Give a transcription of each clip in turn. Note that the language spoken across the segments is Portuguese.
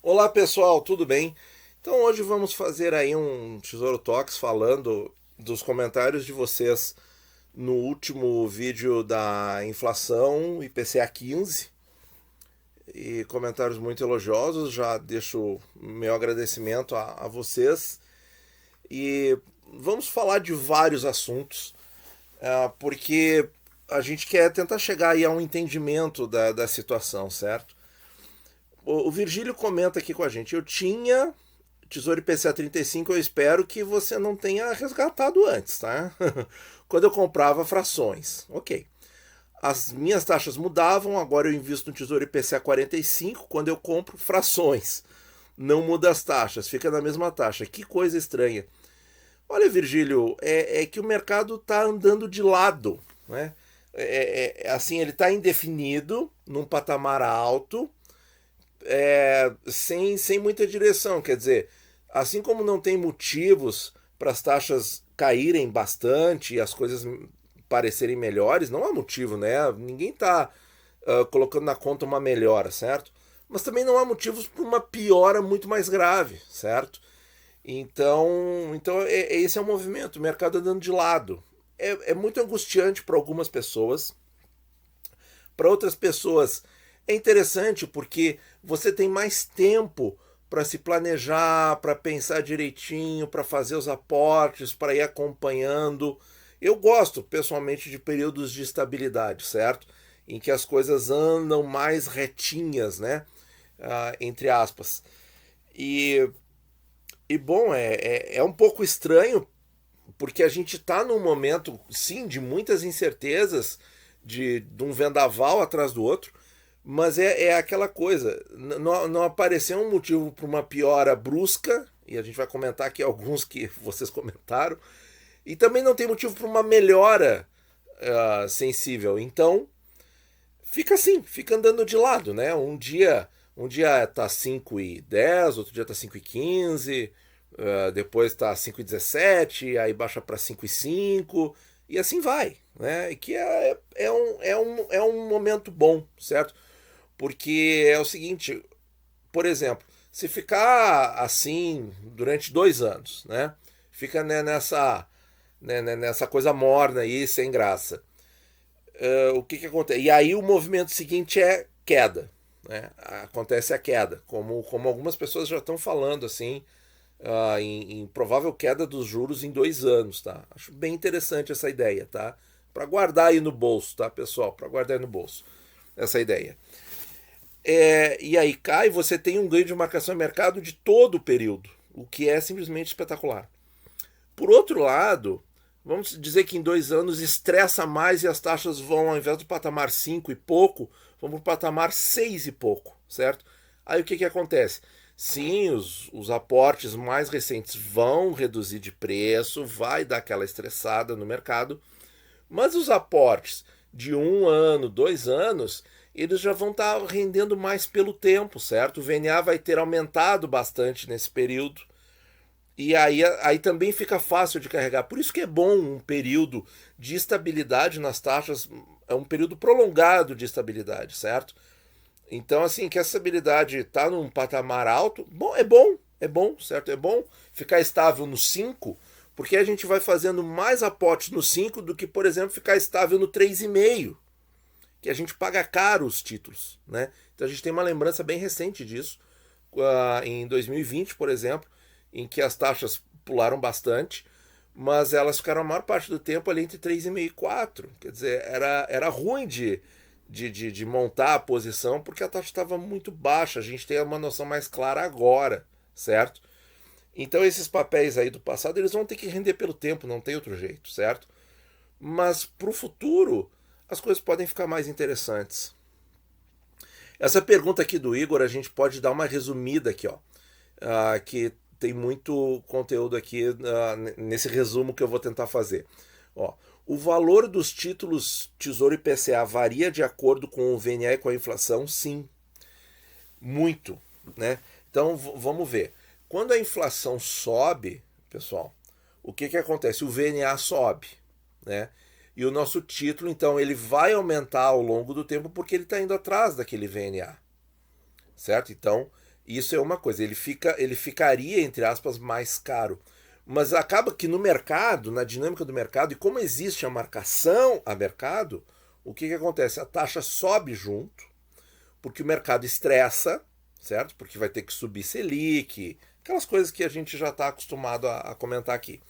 Olá pessoal, tudo bem? Então hoje vamos fazer aí um Tesouro Talks falando dos comentários de vocês no último vídeo da inflação IPCA 15 e comentários muito elogiosos. Já deixo meu agradecimento a vocês e vamos falar de vários assuntos, porque a gente quer tentar chegar aí a um entendimento da situação, certo? O Virgílio comenta aqui com a gente: eu tinha Tesouro IPCA 35, eu espero que você não tenha resgatado antes, tá? Quando eu comprava frações. Ok. As minhas taxas mudavam, agora eu invisto no Tesouro IPCA 45 quando eu compro frações. Não muda as taxas, fica na mesma taxa. Que coisa estranha. Olha, Virgílio, é que o mercado está andando de lado, né? Assim, ele está indefinido, num patamar alto, sem muita direção. Quer dizer, assim como não tem motivos para as taxas caírem bastante e as coisas parecerem melhores, não há motivo, né? Ninguém está colocando na conta uma melhora, certo? Mas também não há motivos para uma piora muito mais grave, certo? Então esse é o movimento, o mercado andando de lado. É muito angustiante para algumas pessoas. Para outras pessoas é interessante porque você tem mais tempo para se planejar, para pensar direitinho, para fazer os aportes, para ir acompanhando. Eu gosto pessoalmente de períodos de estabilidade, certo? Em que as coisas andam mais retinhas, né? Entre aspas. E, bom, é um pouco estranho porque a gente está num momento, sim, de muitas incertezas, de um vendaval atrás do outro, mas é aquela coisa, não apareceu um motivo para uma piora brusca, e a gente vai comentar aqui alguns que vocês comentaram, e também não tem motivo para uma melhora sensível. Então, fica assim, fica andando de lado, né? Um dia tá 5,10, outro dia tá 5,15, depois tá 5,17, aí baixa para 5,5 e assim vai, né? E que é um momento bom, certo? Porque é o seguinte, por exemplo, se ficar assim durante 2 anos, né? Fica nessa coisa morna aí, sem graça. O que acontece? E aí o movimento seguinte é queda, né? Acontece a queda, como algumas pessoas já estão falando assim, em provável queda dos juros em 2 anos, tá? Acho bem interessante essa ideia, tá? Para guardar aí no bolso, tá, pessoal? Para guardar aí no bolso essa ideia. E aí cai, você tem um ganho de marcação em mercado de todo o período, o que é simplesmente espetacular. Por outro lado, vamos dizer que em 2 anos estressa mais e as taxas vão, ao invés do patamar 5 e pouco, vão para o patamar 6 e pouco, certo? Aí o que acontece? Sim, os aportes mais recentes vão reduzir de preço, vai dar aquela estressada no mercado, mas os aportes de 1 ano, 2 anos, eles já vão estar rendendo mais pelo tempo, certo? O VNA vai ter aumentado bastante nesse período. E aí também fica fácil de carregar. Por isso que é bom um período de estabilidade nas taxas, é um período prolongado de estabilidade, certo? Então, assim, que essa estabilidade está num patamar alto, é bom, certo? É bom ficar estável no 5, porque a gente vai fazendo mais aportes no 5 do que, por exemplo, ficar estável no 3,5, que a gente paga caro os títulos, né? Então a gente tem uma lembrança bem recente disso, em 2020, por exemplo, em que as taxas pularam bastante, mas elas ficaram a maior parte do tempo ali entre 3,5 e 4. Quer dizer, era ruim de montar a posição porque a taxa estava muito baixa. A gente tem uma noção mais clara agora, certo? Então esses papéis aí do passado eles vão ter que render pelo tempo, não tem outro jeito, certo? Mas para o futuro as coisas podem ficar mais interessantes. Essa pergunta aqui do Igor a gente pode dar uma resumida aqui, ó, que tem muito conteúdo aqui nesse resumo que eu vou tentar fazer. Ó, o valor dos títulos Tesouro IPCA varia de acordo com o VNA e com a inflação? Sim, muito, né? Então vamos ver. Quando a inflação sobe, pessoal, o que acontece? O VNA sobe, né? E o nosso título, então, ele vai aumentar ao longo do tempo porque ele está indo atrás daquele VNA, certo? Então, Isso é uma coisa, ele ficaria, entre aspas, mais caro. Mas acaba que no mercado, na dinâmica do mercado, e como existe a marcação a mercado, o que acontece? A taxa sobe junto, porque o mercado estressa, certo? Porque vai ter que subir Selic, aquelas coisas que a gente já está acostumado a comentar aqui.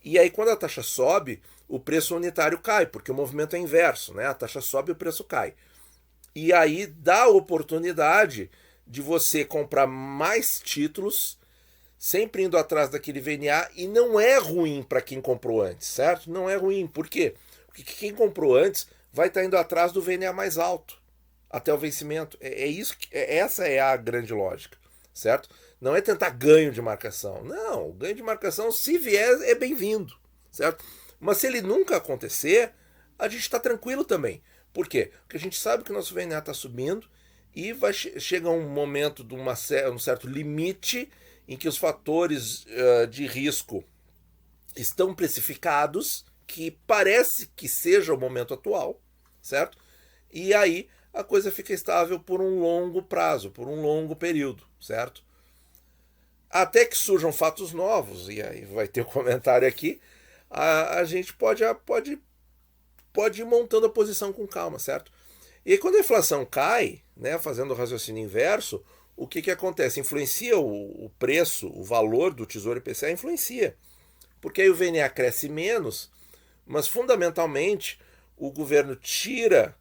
E aí, quando a taxa sobe, o preço unitário cai, porque o movimento é inverso, né? A taxa sobe e o preço cai. E aí dá a oportunidade de você comprar mais títulos, sempre indo atrás daquele VNA, e não é ruim para quem comprou antes, certo? Não é ruim. Por quê? Porque quem comprou antes vai estar indo atrás do VNA mais alto até o vencimento. Essa é a grande lógica, certo? Não é tentar ganho de marcação. Não, o ganho de marcação, se vier, é bem-vindo, certo? Mas se ele nunca acontecer, a gente está tranquilo também. Por quê? Porque a gente sabe que o nosso VNA está subindo e chega um momento de um certo limite em que os fatores de risco estão precificados, que parece que seja o momento atual, certo? E aí a coisa fica estável por um longo prazo, por um longo período, certo? Até que surjam fatos novos, e aí vai ter um comentário aqui, a gente pode ir montando a posição com calma, certo? E aí, quando a inflação cai, né, fazendo o raciocínio inverso, o que acontece? Influencia o preço, o valor do Tesouro IPCA, influencia. Porque aí o VNA cresce menos, mas fundamentalmente o governo tira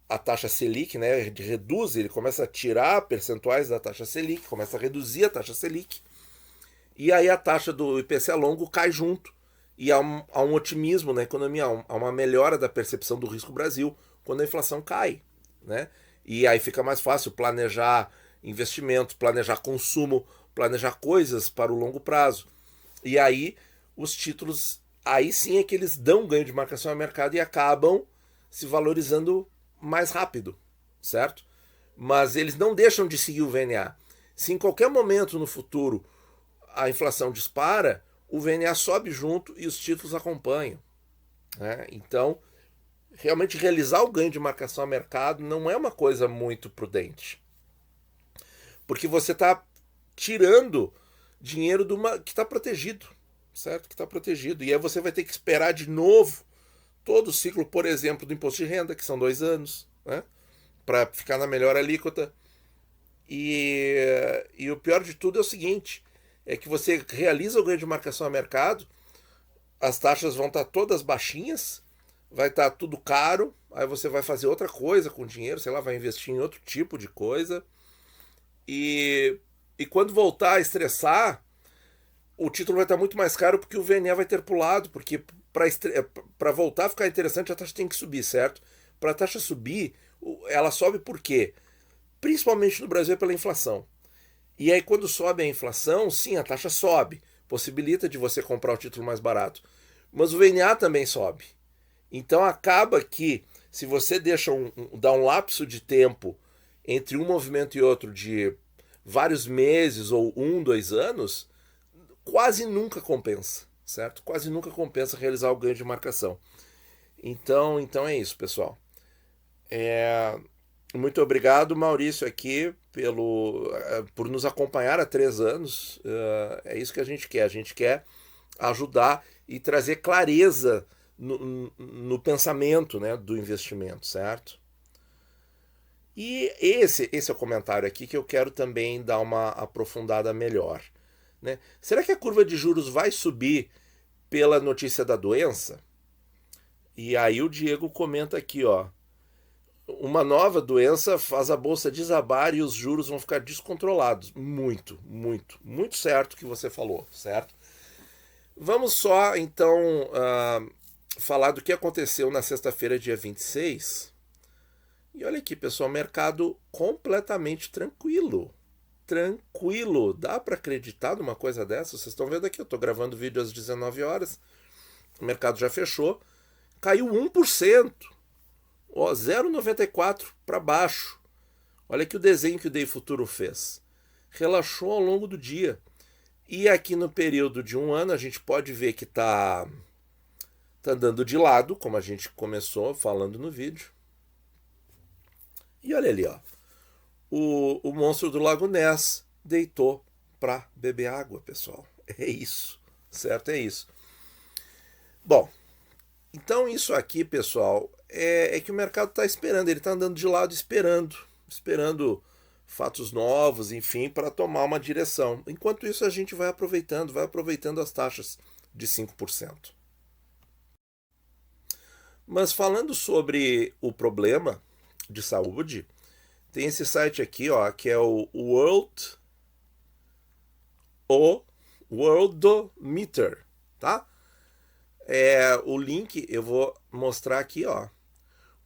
a taxa Selic, né, reduz, ele começa a tirar percentuais da taxa Selic, começa a reduzir a taxa Selic, e aí a taxa do IPCA longo cai junto. E há um otimismo na economia, há uma melhora da percepção do risco Brasil quando a inflação cai, né? E aí fica mais fácil planejar investimentos, planejar consumo, planejar coisas para o longo prazo. E aí os títulos, aí sim é que eles dão ganho de marcação ao mercado e acabam se valorizando mais rápido, certo? Mas eles não deixam de seguir o VNA. Se em qualquer momento no futuro a inflação dispara, o VNA sobe junto e os títulos acompanham, né? Então, realmente realizar o ganho de marcação a mercado não é uma coisa muito prudente, porque você está tirando dinheiro que está protegido, certo? Que está protegido. E aí você vai ter que esperar de novo todo o ciclo, por exemplo, do imposto de renda, que são 2 anos, né? Para ficar na melhor alíquota. E o pior de tudo é o seguinte, é que você realiza o ganho de marcação a mercado, as taxas vão estar todas baixinhas, vai estar tudo caro, aí você vai fazer outra coisa com o dinheiro, sei lá, vai investir em outro tipo de coisa, e quando voltar a estressar, o título vai estar muito mais caro porque o VNA vai ter pulado, porque para voltar a ficar interessante a taxa tem que subir, certo? Para a taxa subir, ela sobe por quê? Principalmente no Brasil é pela inflação. E aí quando sobe a inflação, sim, a taxa sobe, possibilita de você comprar o título mais barato. Mas o VNA também sobe. Então acaba que se você deixa dá um lapso de tempo entre um movimento e outro de vários meses ou 2 anos, quase nunca compensa, certo? Quase nunca compensa realizar o ganho de marcação. Então é isso, pessoal. Muito obrigado, Maurício, aqui por nos acompanhar há 3 anos. É isso que a gente quer. A gente quer ajudar e trazer clareza no pensamento, né, do investimento, certo? E esse é o comentário aqui que eu quero também dar uma aprofundada melhor, né? Será que a curva de juros vai subir pela notícia da doença? E aí o Diego comenta aqui, ó. Uma nova doença faz a bolsa desabar e os juros vão ficar descontrolados. Muito, muito, muito certo o que você falou, certo? Vamos só, então, falar do que aconteceu na sexta-feira, dia 26. E olha aqui, pessoal, mercado completamente tranquilo. Tranquilo. Dá para acreditar numa coisa dessa? Vocês estão vendo aqui, eu estou gravando vídeo às 19 horas. O mercado já fechou. Caiu 1%. 0,94 para baixo. Olha aqui o desenho que o Day Futuro fez. Relaxou ao longo do dia. E aqui no período de 1 ano a gente pode ver que está andando de lado, como a gente começou falando no vídeo. E olha ali, ó. o monstro do Lago Ness deitou para beber água, pessoal. É isso, certo? É isso. Bom, então isso aqui, pessoal, é que o mercado está esperando, ele está andando de lado esperando fatos novos, enfim, para tomar uma direção. Enquanto isso, a gente vai aproveitando as taxas de 5%. Mas falando sobre o problema de saúde, tem esse site aqui, ó, que é o Worldometer, tá? O link eu vou mostrar aqui, ó,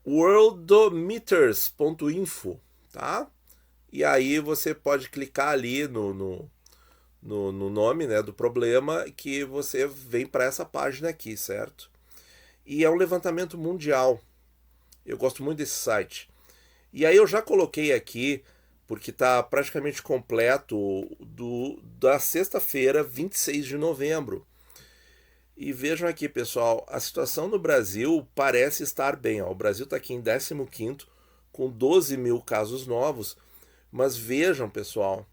worldometers.info, tá? E aí você pode clicar ali no nome, né, do problema que você vem para essa página aqui, certo? E é um levantamento mundial. Eu gosto muito desse site. E aí eu já coloquei aqui, porque está praticamente completo, da sexta-feira, 26 de novembro. E vejam aqui, pessoal, a situação no Brasil parece estar bem. Ó. O Brasil está aqui em 15º, com 12 mil casos novos. Mas vejam, pessoal, o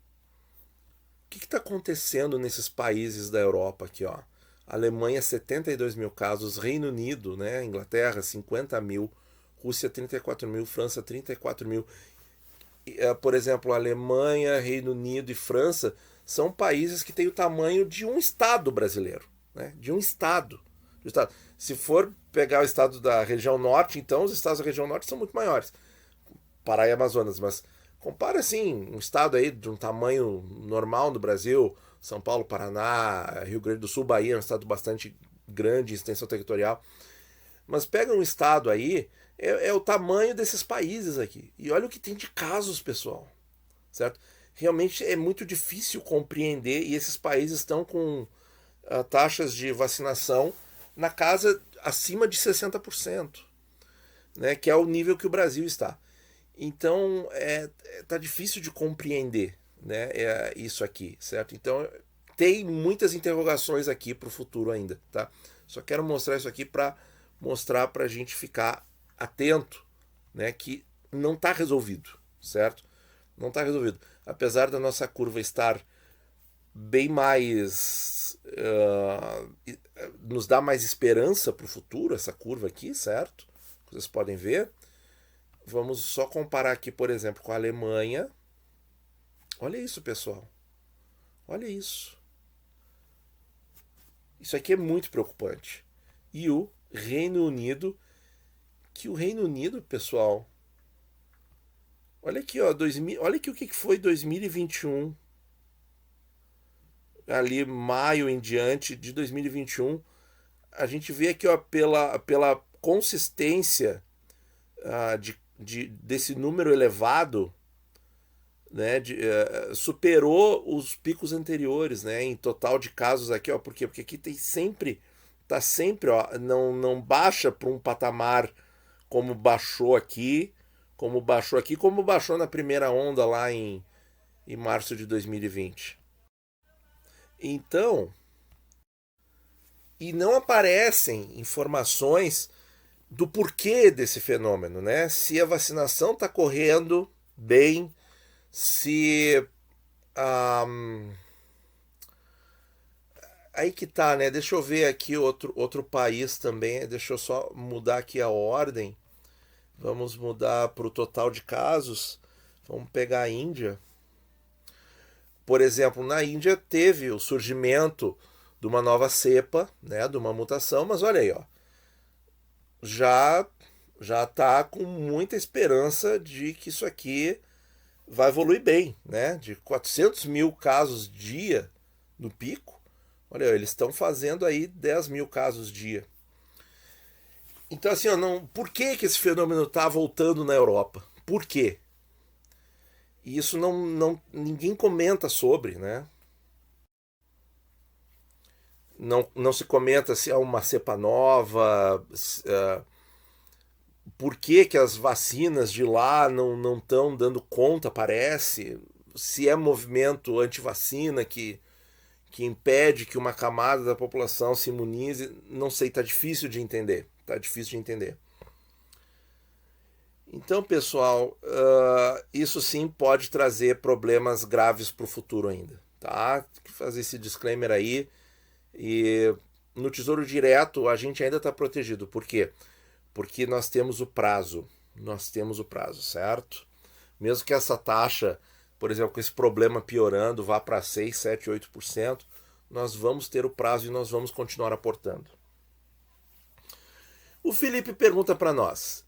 que está acontecendo nesses países da Europa aqui, ó? Alemanha, 72 mil casos, Reino Unido, né? Inglaterra, 50 mil, Rússia, 34 mil, França, 34 mil. Por exemplo, Alemanha, Reino Unido e França são países que têm o tamanho de um estado brasileiro, né? De um estado. Se for pegar o estado da região norte, então os estados da região norte são muito maiores. Pará e Amazonas, mas compara assim, um estado aí de um tamanho normal no Brasil, São Paulo, Paraná, Rio Grande do Sul, Bahia, é um estado bastante grande em extensão territorial. Mas pega um estado aí, é o tamanho desses países aqui. E olha o que tem de casos, pessoal. Certo? Realmente é muito difícil compreender e esses países estão com taxas de vacinação na casa acima de 60%, né, que é o nível que o Brasil está. Então, tá difícil de compreender, né, isso aqui, certo? Então, tem muitas interrogações aqui para o futuro ainda, tá? Só quero mostrar isso aqui para mostrar para a gente ficar atento, né, que não está resolvido, certo? Não está resolvido. Apesar da nossa curva estar bem mais... nos dá mais esperança para o futuro, essa curva aqui, certo? Vocês podem ver. Vamos só comparar aqui, por exemplo, com a Alemanha. Olha isso, pessoal. Olha isso. Isso aqui é muito preocupante. E o Reino Unido, que o Reino Unido, pessoal, olha aqui, ó, olha aqui o que foi 2021. Ali, maio em diante de 2021, a gente vê aqui, ó, pela consistência desse número elevado, né, superou os picos anteriores, né, em total de casos aqui, ó, por quê? Porque aqui tá sempre, ó, não baixa para um patamar como baixou aqui, como baixou na primeira onda lá em março de 2020. Então, e não aparecem informações do porquê desse fenômeno, né? Se a vacinação está correndo bem, se aí que tá, né? Deixa eu ver aqui outro país também. Deixa eu só mudar aqui a ordem. Vamos mudar para o total de casos. Vamos pegar a Índia. Por exemplo, na Índia teve o surgimento de uma nova cepa, né? De uma mutação, mas olha aí, ó. Já está com muita esperança de que isso aqui vai evoluir bem, né? De 400 mil casos dia no pico, olha, eles estão fazendo aí 10 mil casos dia. Então, assim, ó, por que esse fenômeno está voltando na Europa? Por quê? E isso ninguém comenta sobre, né? Não se comenta se é uma cepa nova, por que as vacinas de lá não estão dando conta, parece, se é movimento anti-vacina que impede que uma camada da população se imunize, não sei, tá difícil de entender, Então, pessoal, isso sim pode trazer problemas graves para o futuro ainda, tá? Tem que fazer esse disclaimer aí. E no Tesouro Direto a gente ainda está protegido. Por quê? Porque nós temos o prazo. Nós temos o prazo, certo? Mesmo que essa taxa, por exemplo, com esse problema piorando, vá para 6, 7, 8%, nós vamos ter o prazo e nós vamos continuar aportando. O Felipe pergunta para nós: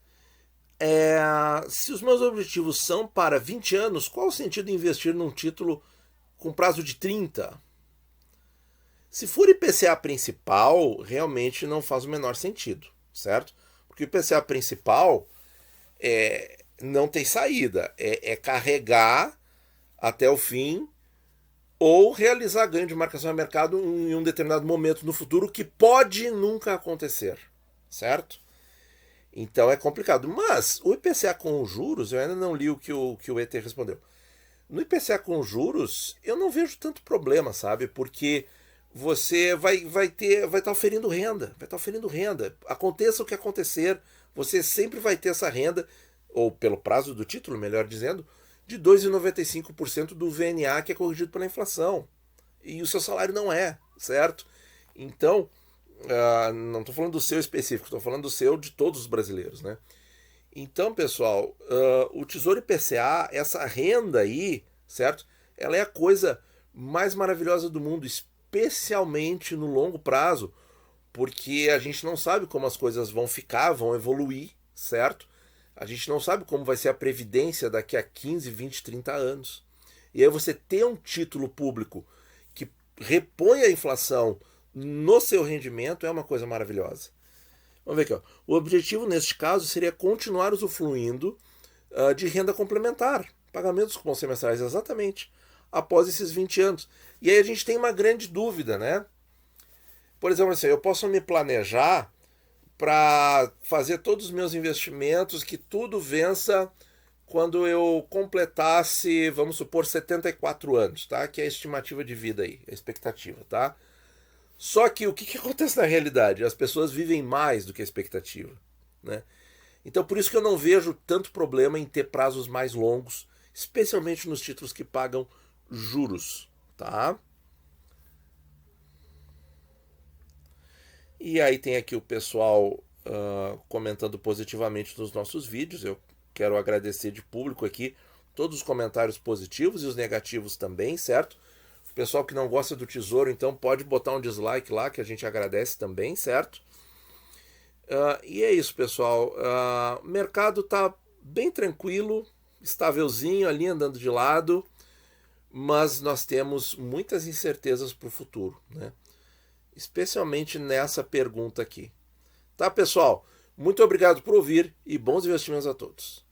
se os meus objetivos são para 20 anos, qual o sentido de investir num título com prazo de 30? Se for IPCA principal, realmente não faz o menor sentido, certo? Porque o IPCA principal não tem saída, é carregar até o fim ou realizar ganho de marcação a mercado em um determinado momento no futuro que pode nunca acontecer, certo? Então é complicado. Mas o IPCA com juros, eu ainda não li o que o ET respondeu. No IPCA com juros, eu não vejo tanto problema, sabe? Porque você vai estar oferindo renda, vai estar oferindo renda. Aconteça o que acontecer, você sempre vai ter essa renda, ou pelo prazo do título, melhor dizendo, de 2,95% do VNA que é corrigido pela inflação. E o seu salário não é, certo? Então, não estou falando do seu específico, estou falando do seu de todos os brasileiros, né? Então, pessoal, o Tesouro IPCA, essa renda aí, certo? Ela é a coisa mais maravilhosa do mundo, especialmente no longo prazo, porque a gente não sabe como as coisas vão ficar, vão evoluir, certo? A gente não sabe como vai ser a previdência daqui a 15, 20, 30 anos. E aí você ter um título público que repõe a inflação no seu rendimento é uma coisa maravilhosa. Vamos ver aqui. Ó. O objetivo neste caso seria continuar usufruindo de renda complementar, pagamentos com semestrais, exatamente, após esses 20 anos. E aí a gente tem uma grande dúvida, né? Por exemplo, assim, eu posso me planejar para fazer todos os meus investimentos, que tudo vença quando eu completasse, vamos supor, 74 anos, tá? Que é a estimativa de vida aí, a expectativa, tá? Só que o que acontece na realidade? As pessoas vivem mais do que a expectativa, né? Então por isso que eu não vejo tanto problema em ter prazos mais longos, especialmente nos títulos que pagam juros, tá? E aí tem aqui o pessoal comentando positivamente nos nossos vídeos. Eu quero agradecer de público aqui todos os comentários positivos e os negativos também, certo? O pessoal que não gosta do Tesouro, então pode botar um dislike lá, que a gente agradece também, certo? E é isso, pessoal. O mercado tá bem tranquilo, estávelzinho ali, andando de lado, mas nós temos muitas incertezas para o futuro, né? Especialmente nessa pergunta aqui. Tá, pessoal? Muito obrigado por ouvir e bons investimentos a todos.